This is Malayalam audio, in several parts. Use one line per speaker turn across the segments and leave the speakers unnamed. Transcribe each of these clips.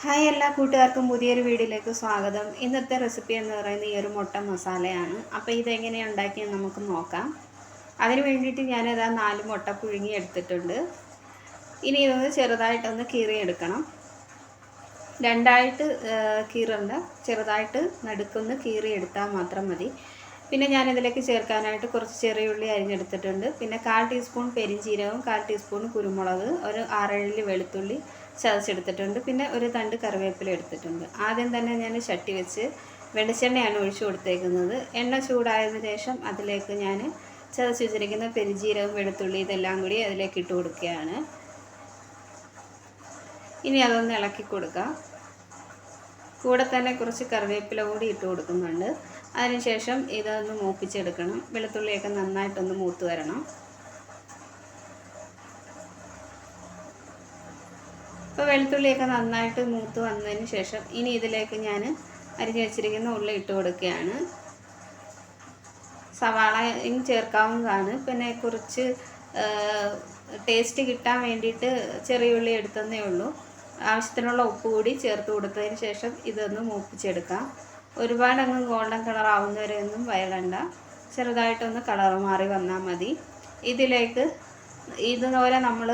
ഹായ് എല്ലാ കൂട്ടുകാർക്കും പുതിയൊരു വീഡിയോയിലേക്ക് സ്വാഗതം. ഇന്നത്തെ റെസിപ്പി എന്ന് പറയുന്നത് ഈ ഒരു മുട്ട മസാലയാണ്. അപ്പോൾ ഇതെങ്ങനെയാണ് ഉണ്ടാക്കിയെന്ന് നമുക്ക് നോക്കാം. അതിന് വേണ്ടിയിട്ട് ഞാനിതാ 4 മുട്ട പുഴുങ്ങി എടുത്തിട്ടുണ്ട്. ഇനി ഇതൊന്ന് ചെറുതായിട്ടൊന്ന് കീറിയെടുക്കണം. രണ്ടായിട്ട് കീറണ്ട, ചെറുതായിട്ട് നടുക്കൊന്ന് കീറിയെടുത്താൽ മാത്രം മതി. പിന്നെ ഞാനിതിലേക്ക് ചേർക്കാനായിട്ട് കുറച്ച് ചെറിയ ഉള്ളി അരിഞ്ഞെടുത്തിട്ടുണ്ട്. പിന്നെ 1/4 ടീസ്പൂൺ പെരിഞ്ചീരകവും 1/4 ടീസ്പൂൺ കുരുമുളക്, ഒരു 6-7 വെളുത്തുള്ളി ചതച്ചെടുത്തിട്ടുണ്ട്. പിന്നെ ഒരു തണ്ട് കറിവേപ്പില എടുത്തിട്ടുണ്ട്. ആദ്യം തന്നെ ഞാൻ ചട്ടി വെച്ച് വെളിച്ചെണ്ണയാണ് ഒഴിച്ചു കൊടുത്തേക്കുന്നത്. എണ്ണ ചൂടായതിനു ശേഷം അതിലേക്ക് ഞാൻ ചതച്ച് വെച്ചിരിക്കുന്ന പെരിഞ്ചീരകം, വെളുത്തുള്ളി ഇതെല്ലാം കൂടി അതിലേക്ക് ഇട്ട് കൊടുക്കുകയാണ്. ഇനി അതൊന്ന് ഇളക്കി കൊടുക്കാം. കൂടെ തന്നെ കുറച്ച് കറിവേപ്പില കൂടി ഇട്ട് കൊടുക്കുന്നുണ്ട്. അതിനുശേഷം ഇതൊന്ന് മൂപ്പിച്ചെടുക്കണം. വെളുത്തുള്ളിയൊക്കെ നന്നായിട്ടൊന്ന് മൂത്ത് വരണം. ഇപ്പോൾ വെളുത്തുള്ളിയൊക്കെ നന്നായിട്ട് മൂത്ത് വന്നതിന് ശേഷം ഇനി ഇതിലേക്ക് ഞാൻ അരിഞ്ഞു വെച്ചിരിക്കുന്ന ഉള്ളി ഇട്ട് കൊടുക്കുകയാണ്. സവാളയും ചേർക്കാവുന്നതാണ്. പിന്നെ കുറച്ച് ടേസ്റ്റ് കിട്ടാൻ വേണ്ടിയിട്ട് ചെറിയ ഉള്ളി എടുത്തതേ ഉള്ളൂ. ആവശ്യത്തിനുള്ള ഉപ്പ് കൂടി ചേർത്ത് കൊടുത്തതിന് ശേഷം ഇതൊന്ന് മൂപ്പിച്ചെടുക്കാം. ഒരുപാട് അങ്ങ് ഗോൾഡൻ കളർ ആവുന്നവരെ ഒന്നും വയലണ്ട, ചെറുതായിട്ടൊന്ന് കളർ മാറി വന്നാൽ മതി. ഇതിലേക്ക് ഇതുപോലെ നമ്മൾ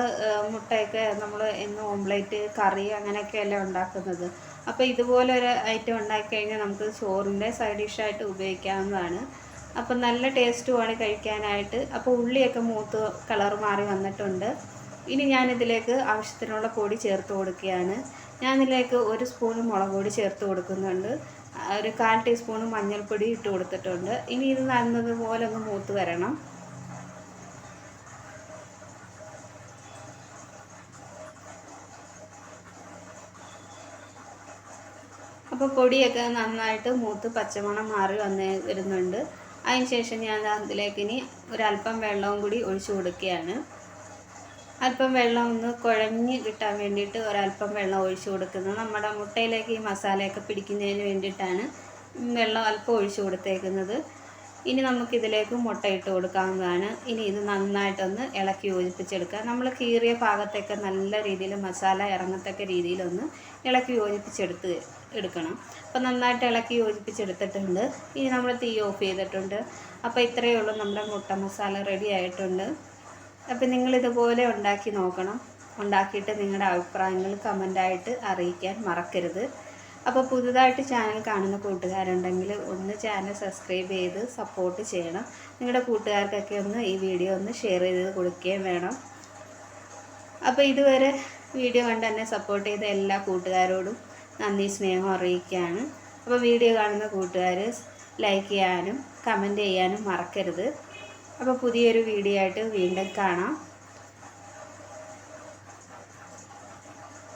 മുട്ടയൊക്കെ നമ്മൾ എന്നും ഓംലേറ്റ്, കറി അങ്ങനെയൊക്കെയല്ലേ ഉണ്ടാക്കുന്നത്. അപ്പോൾ ഇതുപോലൊരു ഐറ്റം ഉണ്ടാക്കി കഴിഞ്ഞാൽ നമുക്ക് ചോറിൻ്റെ സൈഡ് ഡിഷായിട്ട് ഉപയോഗിക്കാവുന്നതാണ്. അപ്പം നല്ല ടേസ്റ്റുമാണ് കഴിക്കാനായിട്ട്. അപ്പോൾ ഉള്ളിയൊക്കെ മൂത്ത് കളർ മാറി വന്നിട്ടുണ്ട്. ഇനി ഞാനിതിലേക്ക് ആവശ്യത്തിനുള്ള പൊടി ചേർത്ത് കൊടുക്കുകയാണ്. ഞാനിതിലേക്ക് 1 സ്പൂൺ മുളക് പൊടി ചേർത്ത് കൊടുക്കുന്നുണ്ട്. ഒരു 1/4 ടീസ്പൂൺ മഞ്ഞൾപ്പൊടി ഇട്ട് കൊടുത്തിട്ടുണ്ട്. ഇനി ഇത് നല്ലതുപോലെ ഒന്ന് മൂത്ത് വരണം. അപ്പോൾ പൊടിയൊക്കെ നന്നായിട്ട് മൂത്ത് പച്ചമണം മാറി വരുന്നുണ്ട്. അതിന് ശേഷം ഞാൻ അതിലേക്ക് ഇനി ഒരല്പം വെള്ളവും കൂടി ഒഴിച്ചു കൊടുക്കുകയാണ്. അല്പം വെള്ളം ഒന്ന് കുഴഞ്ഞ് കിട്ടാൻ വേണ്ടിയിട്ട് ഒരല്പം വെള്ളം ഒഴിച്ചു കൊടുക്കുന്നത്. നമ്മുടെ മുട്ടയിലേക്ക് ഈ മസാലയൊക്കെ പിടിക്കുന്നതിന് വേണ്ടിയിട്ടാണ് വെള്ളം അല്പം ഒഴിച്ചു കൊടുത്തേക്കുന്നത്. ഇനി നമുക്കിതിലേക്ക് മുട്ട ഇട്ട് കൊടുക്കാവുന്നതാണ്. ഇനി ഇത് നന്നായിട്ടൊന്ന് ഇളക്കി യോജിപ്പിച്ചെടുക്കുക. നമ്മൾ കീറിയ ഭാഗത്തൊക്കെ നല്ല രീതിയിൽ മസാല ഇറങ്ങത്തക്ക രീതിയിലൊന്ന് ഇളക്കി എടുക്കണം. അപ്പോൾ നന്നായിട്ട് ഇളക്കി യോജിപ്പിച്ചെടുത്തിട്ടുണ്ട്. ഇനി നമ്മൾ തീ ഓഫ് ചെയ്തിട്ടുണ്ട്. അപ്പോൾ ഇത്രയേ ഉള്ളൂ, നമ്മുടെ മുട്ട മസാല റെഡി ആയിട്ടുണ്ട്. അപ്പോൾ നിങ്ങളിതുപോലെ ഉണ്ടാക്കി നോക്കണം. ഉണ്ടാക്കിയിട്ട് നിങ്ങളുടെ അഭിപ്രായങ്ങൾ കമൻ്റായിട്ട് അറിയിക്കാൻ മറക്കരുത്. അപ്പോൾ പുതുതായിട്ട് ചാനൽ കാണുന്ന കൂട്ടുകാരുണ്ടെങ്കിൽ ഒന്ന് ചാനൽ സബ്സ്ക്രൈബ് ചെയ്ത് സപ്പോർട്ട് ചെയ്യണം. നിങ്ങളുടെ കൂട്ടുകാർക്കൊക്കെ ഒന്ന് ഈ വീഡിയോ ഒന്ന് ഷെയർ ചെയ്ത് കൊടുക്കുകയും വേണം. അപ്പോൾ ഇതുവരെ വീഡിയോ കണ്ട് എന്നെ സപ്പോർട്ട് ചെയ്ത എല്ലാ കൂട്ടുകാരോടും നന്ദി, സ്നേഹം അറിയിക്കുകയാണ്. അപ്പോൾ വീഡിയോ കാണുന്ന കൂട്ടുകാർ ലൈക്ക് ചെയ്യാനും കമൻറ്റ് ചെയ്യാനും മറക്കരുത്. അപ്പോൾ പുതിയൊരു വീഡിയോ ആയിട്ട് വീണ്ടും കാണാം.